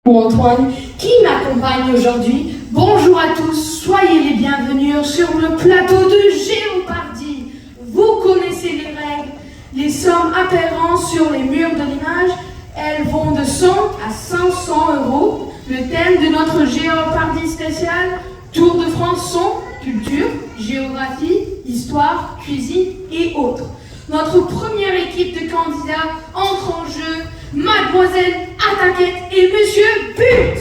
Antoine qui m'accompagne aujourd'hui. Bonjour à tous, soyez les bienvenus sur le plateau de Géopardy. Vous connaissez les règles. Les sommes apparaissant sur les murs de l'image, elles vont de 100 à 500 euros. Le thème de notre Géopardy spécial, Tour de France sont culture, géographie, histoire, cuisine et autres. Notre première équipe de candidats entre en jeu, Mademoiselle Attaquette et Monsieur But.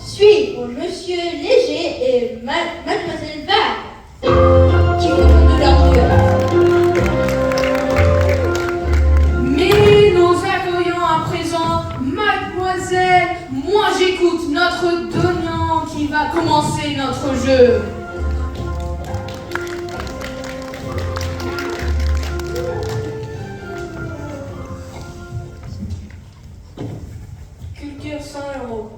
Suivre Monsieur Léger et Mademoiselle Vague, qui vont de leur Dieu. Mais nous accueillons à présent Mademoiselle Moi j'écoute, notre donnant qui va commencer notre jeu. Culture 100 euros.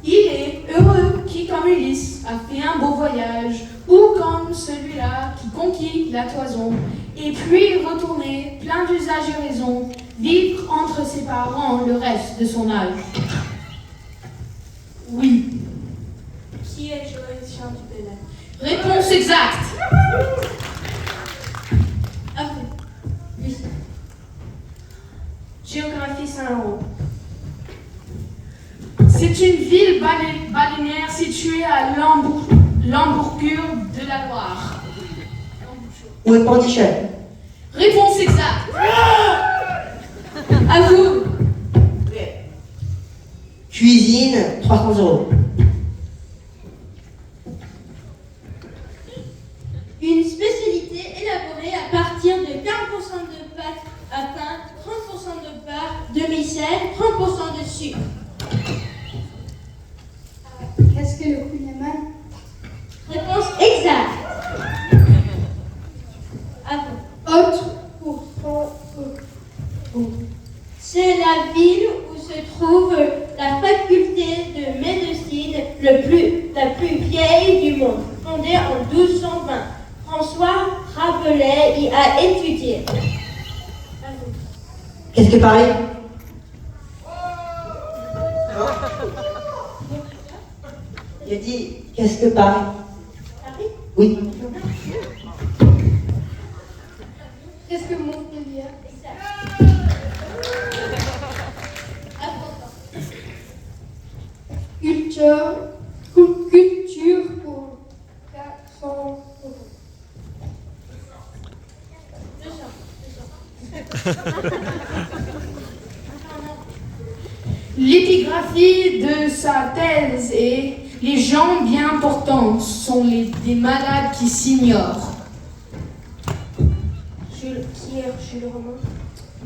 Il est heureux qui, comme Ulysse, a fait un beau voyage, ou comme celui-là qui conquit la toison, et puis retourner, plein d'usage et raison, vivre entre ses parents le reste de son âge. Oui. Qui est Joël du Bellel? Réponse exacte. À vous. Oui. Géographie 100 euros. C'est une ville balnéaire située à l'embouchure de la Loire. Où est Pondicherry? Réponse exacte. À vous. Cuisine, 300 euros. Une spécialité élaborée à partir de 40% de pâte à pain, 30% de beurre, demi-sel, 30% de sucre. Qu'est-ce que le kouign-amann? Réponse exacte. À vous. Autre pour 100 euros. C'est la ville où se trouve la faculté de médecine la plus vieille du monde, fondée en 1220. François Rabelais y a étudié. À vous. Qu'est-ce que Paris? Il a dit, qu'est-ce que Paris? Paris? Oui. Qu'est-ce que Montpellier? Exact. À vous. Culture pour 400 euros. 200. L'épigraphie de sa thèse est « Les gens bien portants sont des malades qui s'ignorent ». Jules Romain?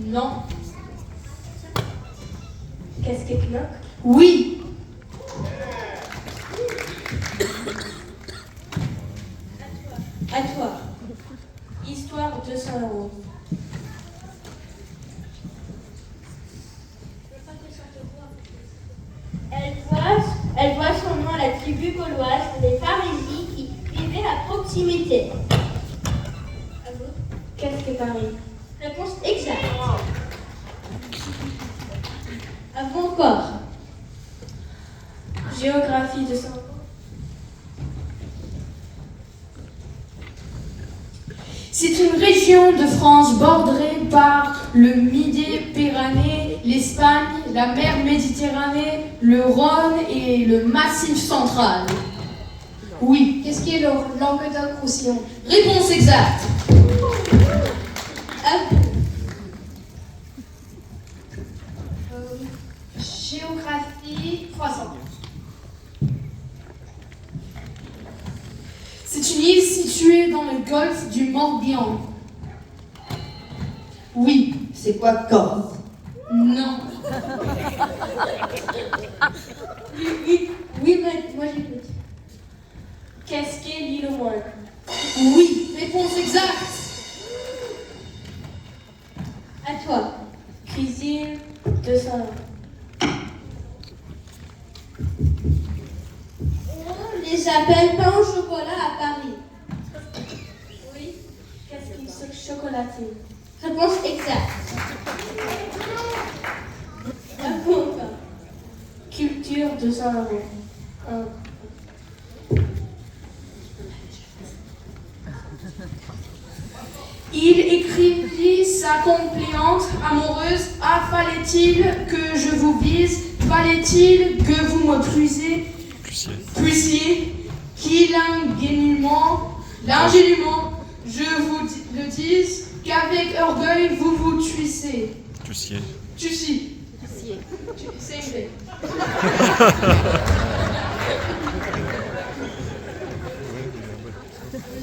Non. Qu'est-ce que Knock? Oui. À toi. Histoire 200 euros. Elle voit son nom à la tribu gauloise, les Parisis, qui vivaient à proximité. À vous. Qu'est-ce que Paris? Réponse exacte. À vous encore. Géographie 200 euros. C'est une région de France bordée par le Midi-Pyrénées, l'Espagne, la mer Méditerranée, le Rhône et le Massif central. Oui. Qu'est-ce qui est le Languedoc-Roussillon? Réponse exacte. À vous. Géographie 300. C'est une île située dans le golfe du Morbihan. Oui. C'est quoi Corse? Non. Oui, moi j'écoute. Qu'est-ce qu'est l'île au Monde? Oui. Réponse exacte. À toi. Cuisine 200 euros. les appelle pain au chocolat à Paris. Oui, qu'est-ce qu'ils se chocolatine. Réponse exacte. À vous encore. Culture, 200 euros. Il écrivit sa complainte amoureuse. Ah, fallait-il que je vous vise? Fallait-il que vous me puissiez qu'il ingénument, je vous le dise, qu'avec orgueil vous vous tuissiez. Same thing. Je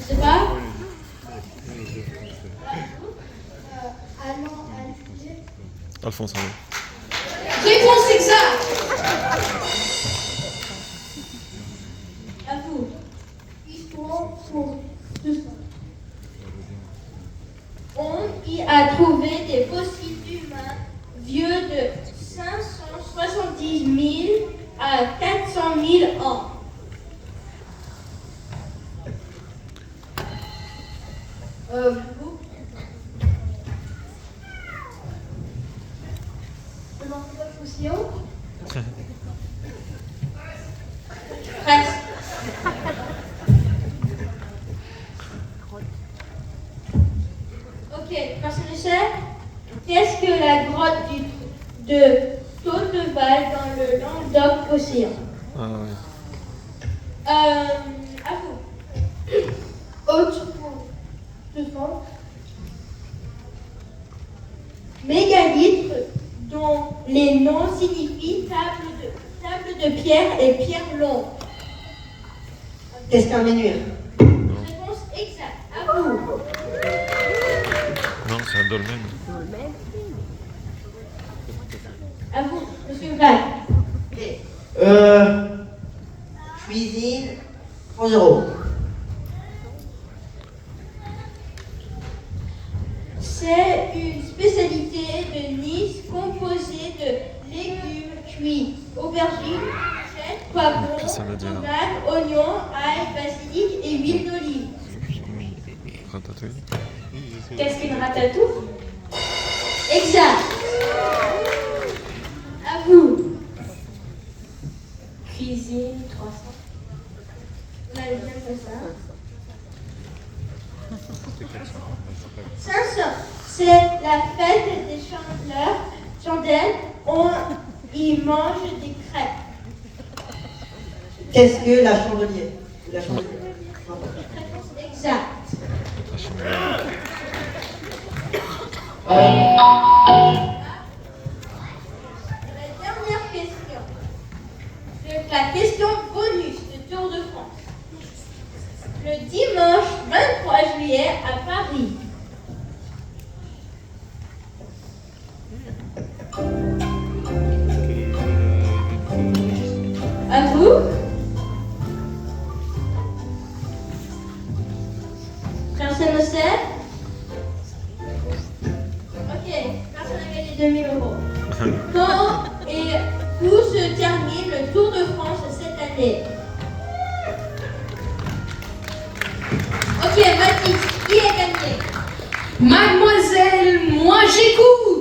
sais pas. Allemand, Alger. Alphonse, allez. Réponse exacte. À vous. Histoire pour 200. On y a trouvé des fossiles humains vieux de 570 000 à 400 000 ans. Vous. Le Languedoc-Roussillon. Presque. Ok, personne ne sait. Qu'est-ce que la grotte de Tauneval dans le Languedoc-Roussillon? Ah oui. À vous. Haute pour 200. Mégalithe, dont les noms signifient table de pierre et pierre longue. Qu'est-ce qu'un menhir? Réponse exacte. À vous. Non, c'est un dolmen. À vous, monsieur Val. Cuisine, 100 euros. C'est une spécialité de Nice composée de légumes cuits, aubergines, courgettes, poivrons, Qu'est-ce que ça veut dire? tomates, oignons, ail, basilic et huile d'olive. Ratatouille. Qu'est-ce qu'une ratatouille? Exact. À vous. Cuisine, 300. On a bien fait ça. 500. C'est la fête des chandelles. On y mange des crêpes. Qu'est-ce que la chandelier? La chandelière. Réponse exacte. La chimère. La dernière question. La question bonus de Tour de France. Le dimanche 23 juillet à Paris. À vous. Personne ne sait? Ok, personne n'a gagné 2000 euros. Quand et où se termine le Tour de France cette année? Ok, Mathis, qui a gagné? Mademoiselle, moi j'écoute.